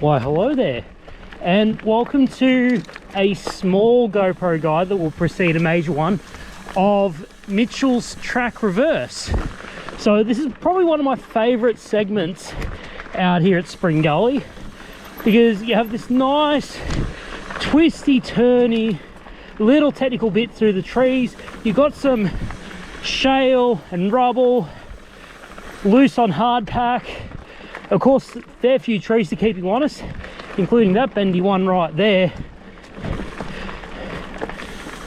Why hello there, and welcome to a small GoPro guide that will precede a major one of Mitchell's track reverse. So this is probably one of my favorite segments out here at Spring Gully, because you have this nice twisty turny little technical bit through the trees. You've got some shale and rubble, loose on hard pack, of course a fair few trees to keep you honest, including that bendy one right there.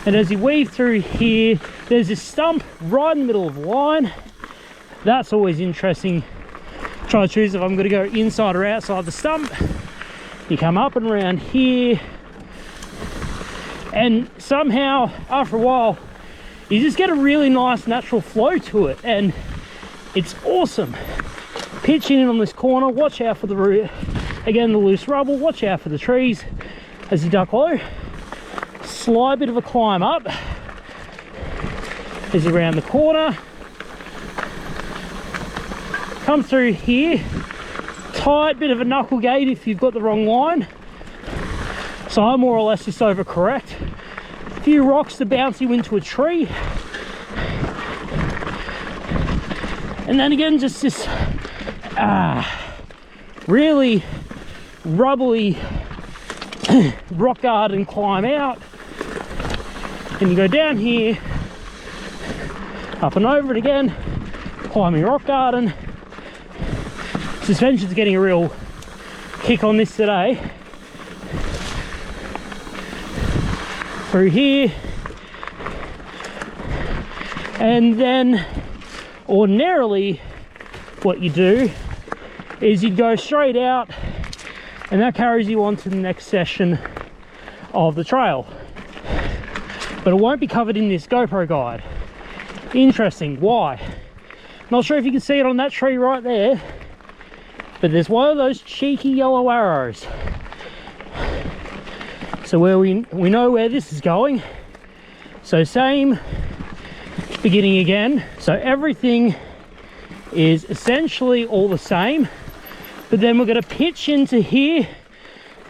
And as you weave through here, there's this stump right in the middle of the line. That's always interesting. Try to choose if I'm going to go inside or outside the stump. You come up and around here, and somehow after a while you just get a really nice natural flow to it, and it's awesome. Pitching in on this corner, watch out for the loose rubble, watch out for the trees as you duck low. Slight bit of a climb up as you round the corner, come through here, tight bit of a knuckle gate if you've got the wrong line, so I more or less just overcorrect. A few rocks to bounce you into a tree, and then again just this really rubbly rock garden climb out, and you go down here, up and over it again, climbing rock garden. Suspension's getting a real kick on this today. Through here, and then ordinarily what you do is you go straight out, and that carries you on to the next session of the trail, but it won't be covered in this GoPro guide. Interesting. Why? Not sure if you can see it on that tree right there, but there's one of those cheeky yellow arrows. So where we know where this is going. So same beginning again. So everything is essentially all the same, but then we're going to pitch into here.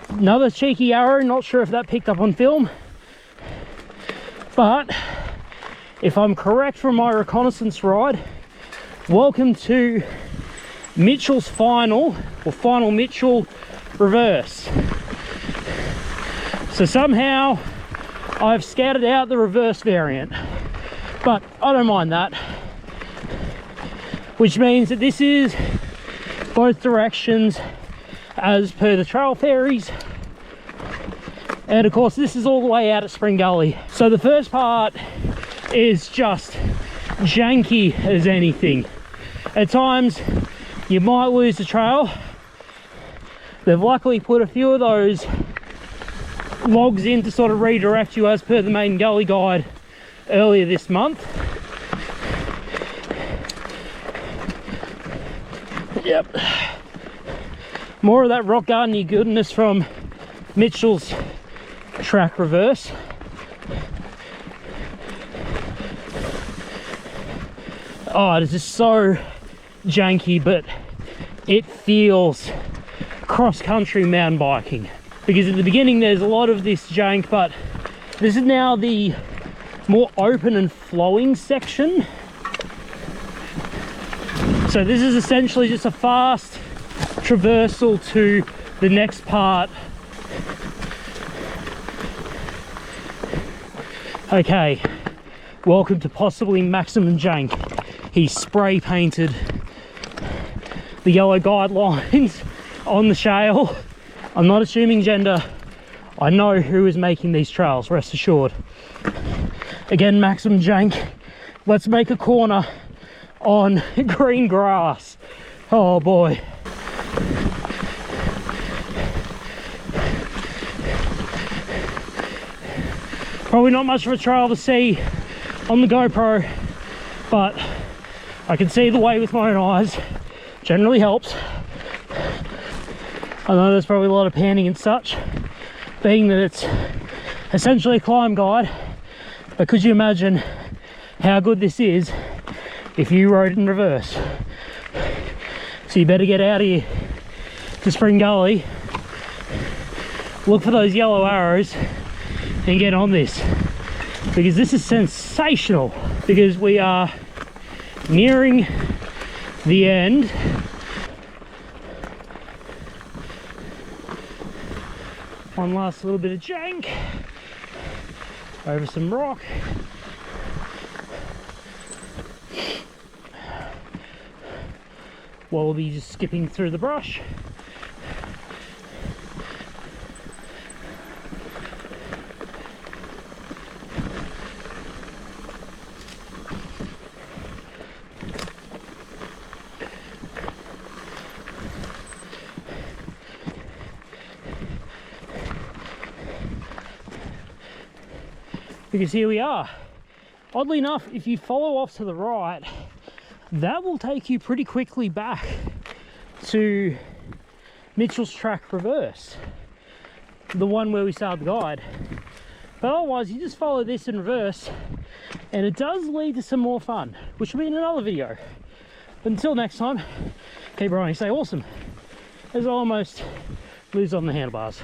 Another cheeky arrow, not sure if that picked up on film, but if I'm correct from my reconnaissance ride, welcome to Mitchell's final Mitchell reverse. So somehow I've scouted out the reverse variant, but I don't mind that, which means that this is both directions as per the trail fairies, and of course this is all the way out at Spring Gully. So the first part is just janky as anything. At times you might lose the trail. They've luckily put a few of those logs in to sort of redirect you as per the main gully guide earlier this month. Yep, more of that rock gardeny goodness from Mitchell's track reverse. Oh, it is just so janky, but it feels cross-country mountain biking, because at the beginning there's a lot of this jank, but this is now the more open and flowing section. So this is essentially just a fast traversal to the next part. Okay, welcome to possibly maximum jank. He spray painted the yellow guidelines on the shale. I'm not assuming gender. I know who is making these trails, rest assured. Again, maximum jank. Let's make a corner on green grass. Oh boy. Probably not much of a trail to see on the GoPro, but I can see the way with my own eyes. Generally helps. I know there's probably a lot of panning and such, being that it's essentially a climb guide, but could you imagine how good this is if you rode in reverse? So you better get out here to Spring Gully look for those yellow arrows and get on this, because this is sensational, because we are nearing the end. One last little bit of jank over some rock. While we'll be just skipping through the brush. Because here we are. Oddly enough, if you follow off to the right, that will take you pretty quickly back to Mitchell's Track Reverse, the one where we started the guide. But otherwise, you just follow this in reverse, and it does lead to some more fun, which will be in another video. But until next time, keep riding, stay awesome, as I almost lose on the handlebars.